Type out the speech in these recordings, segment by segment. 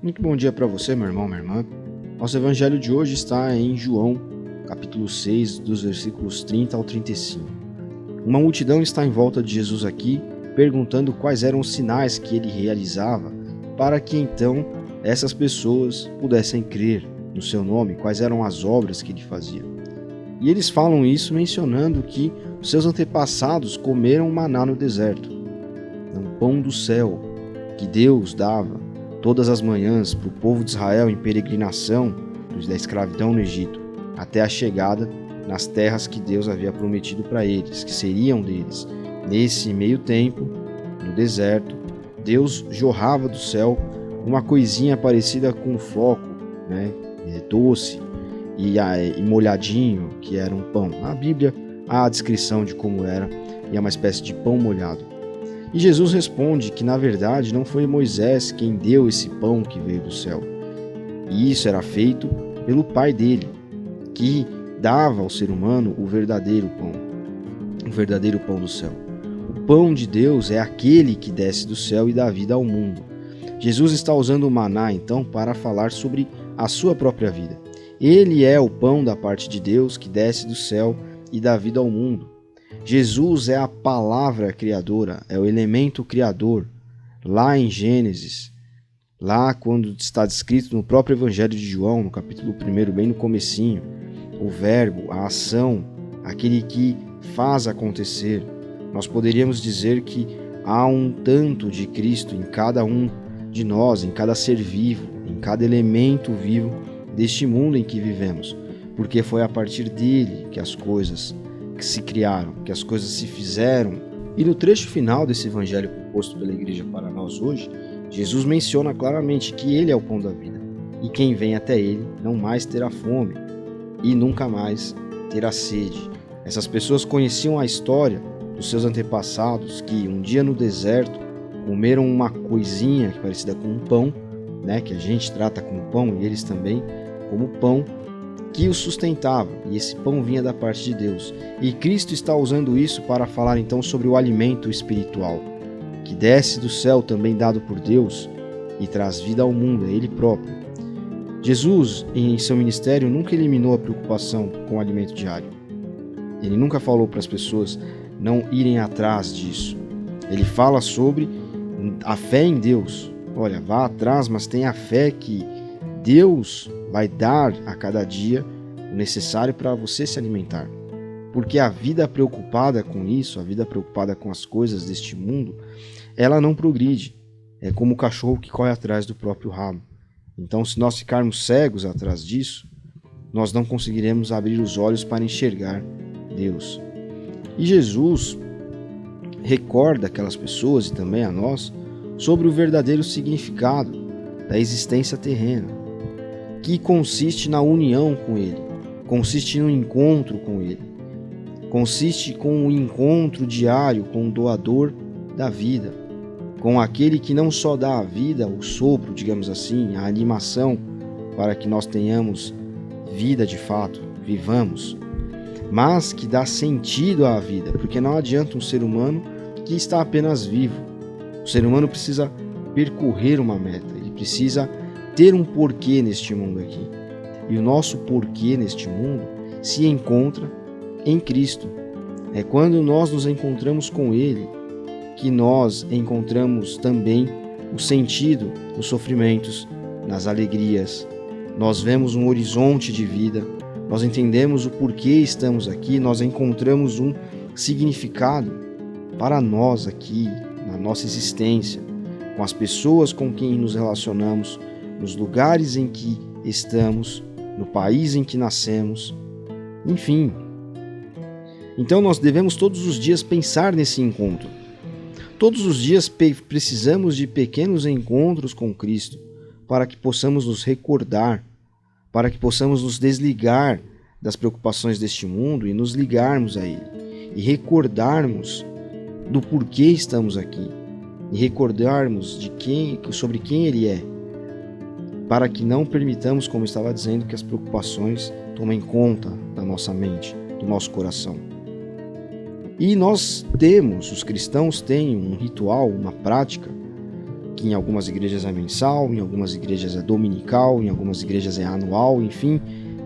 Muito bom dia para você, meu irmão, minha irmã. Nosso evangelho de hoje está em João, capítulo 6, dos versículos 30 ao 35. Uma multidão está em volta de Jesus aqui, perguntando quais eram os sinais que ele realizava, para que então essas pessoas pudessem crer no seu nome, quais eram as obras que ele fazia. E eles falam isso mencionando que os seus antepassados comeram maná no deserto, um pão do céu que Deus dava todas as manhãs para o povo de Israel em peregrinação da escravidão no Egito, até a chegada nas terras que Deus havia prometido para eles, que seriam deles. Nesse meio tempo, no deserto, Deus jorrava do céu uma coisinha parecida com um floco, doce e molhadinho, que era um pão. Na Bíblia há a descrição de como era, e é uma espécie de pão molhado. E Jesus responde que, na verdade, não foi Moisés quem deu esse pão que veio do céu. E isso era feito pelo Pai dele, que dava ao ser humano o verdadeiro pão do céu. O pão de Deus é aquele que desce do céu e dá vida ao mundo. Jesus está usando o maná, então, para falar sobre a sua própria vida. Ele é o pão da parte de Deus que desce do céu e dá vida ao mundo. Jesus é a palavra criadora, é o elemento criador. Lá em Gênesis, lá quando está descrito no próprio Evangelho de João, no capítulo 1, bem no comecinho, o verbo, a ação, aquele que faz acontecer. Nós poderíamos dizer que há um tanto de Cristo em cada um de nós, em cada ser vivo, em cada elemento vivo deste mundo em que vivemos, porque foi a partir dele que as coisas que se criaram, que as coisas se fizeram. E no trecho final desse evangelho proposto pela igreja para nós hoje, Jesus menciona claramente que ele é o pão da vida, e quem vem até ele não mais terá fome e nunca mais terá sede. Essas pessoas conheciam a história dos seus antepassados, que um dia no deserto comeram uma coisinha parecida com um pão, que a gente trata como pão e eles também como pão, que o sustentava, e esse pão vinha da parte de Deus. E Cristo está usando isso para falar então sobre o alimento espiritual, que desce do céu também dado por Deus e traz vida ao mundo, é Ele próprio. Jesus, em seu ministério, nunca eliminou a preocupação com o alimento diário. Ele nunca falou para as pessoas não irem atrás disso. Ele fala sobre a fé em Deus. Olha, vá atrás, mas tenha fé que Deus vai dar a cada dia o necessário para você se alimentar. Porque a vida preocupada com isso, a vida preocupada com as coisas deste mundo, ela não progride. É como o cachorro que corre atrás do próprio rabo. Então, se nós ficarmos cegos atrás disso, nós não conseguiremos abrir os olhos para enxergar Deus. E Jesus recorda aquelas pessoas e também a nós sobre o verdadeiro significado da existência terrena, que consiste na união com Ele, consiste no encontro com Ele, consiste com o encontro diário com o doador da vida, com aquele que não só dá a vida, o sopro, digamos assim, a animação para que nós tenhamos vida de fato, vivamos, mas que dá sentido à vida, porque não adianta um ser humano que está apenas vivo. O ser humano precisa percorrer uma meta, ele precisa ter um porquê neste mundo aqui. E o nosso porquê neste mundo se encontra em Cristo. É quando nós nos encontramos com Ele que nós encontramos também o sentido nos sofrimentos, nas alegrias. Nós vemos um horizonte de vida, nós entendemos o porquê estamos aqui, nós encontramos um significado para nós aqui, na nossa existência, com as pessoas com quem nos relacionamos, nos lugares em que estamos, no país em que nascemos, enfim. Então nós devemos todos os dias pensar nesse encontro. Todos os dias precisamos de pequenos encontros com Cristo para que possamos nos recordar, para que possamos nos desligar das preocupações deste mundo e nos ligarmos a Ele e recordarmos do porquê estamos aqui e recordarmos sobre quem Ele é, para que não permitamos, como eu estava dizendo, que as preocupações tomem conta da nossa mente, do nosso coração. E nós os cristãos têm um ritual, uma prática, que em algumas igrejas é mensal, em algumas igrejas é dominical, em algumas igrejas é anual, enfim,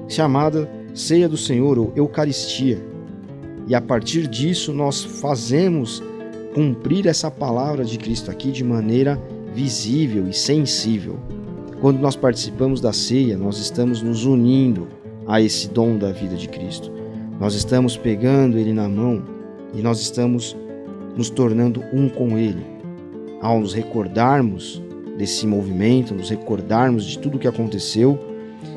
chamada Ceia do Senhor ou Eucaristia. E a partir disso nós fazemos cumprir essa palavra de Cristo aqui de maneira visível e sensível. Quando nós participamos da ceia, nós estamos nos unindo a esse dom da vida de Cristo. Nós estamos pegando Ele na mão e nós estamos nos tornando um com Ele. Ao nos recordarmos desse movimento, nos recordarmos de tudo o que aconteceu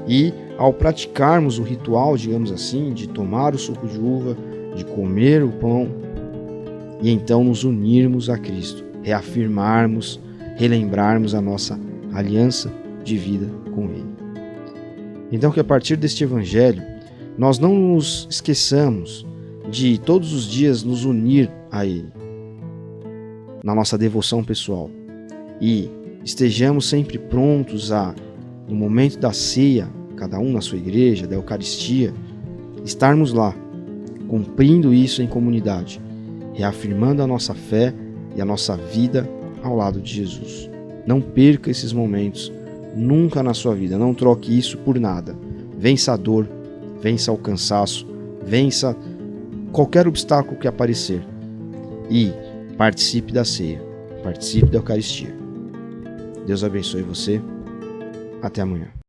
e ao praticarmos o ritual, digamos assim, de tomar o suco de uva, de comer o pão e então nos unirmos a Cristo, reafirmarmos, relembrarmos a nossa aliança de vida com Ele. Então que a partir deste Evangelho nós não nos esqueçamos de todos os dias nos unir a Ele na nossa devoção pessoal e estejamos sempre prontos a, no momento da ceia, cada um na sua igreja, da Eucaristia, estarmos lá, cumprindo isso em comunidade, reafirmando a nossa fé e a nossa vida ao lado de Jesus. Não perca esses momentos nunca na sua vida, não troque isso por nada. Vença a dor, vença o cansaço, vença qualquer obstáculo que aparecer e participe da ceia, participe da Eucaristia. Deus abençoe você. Até amanhã.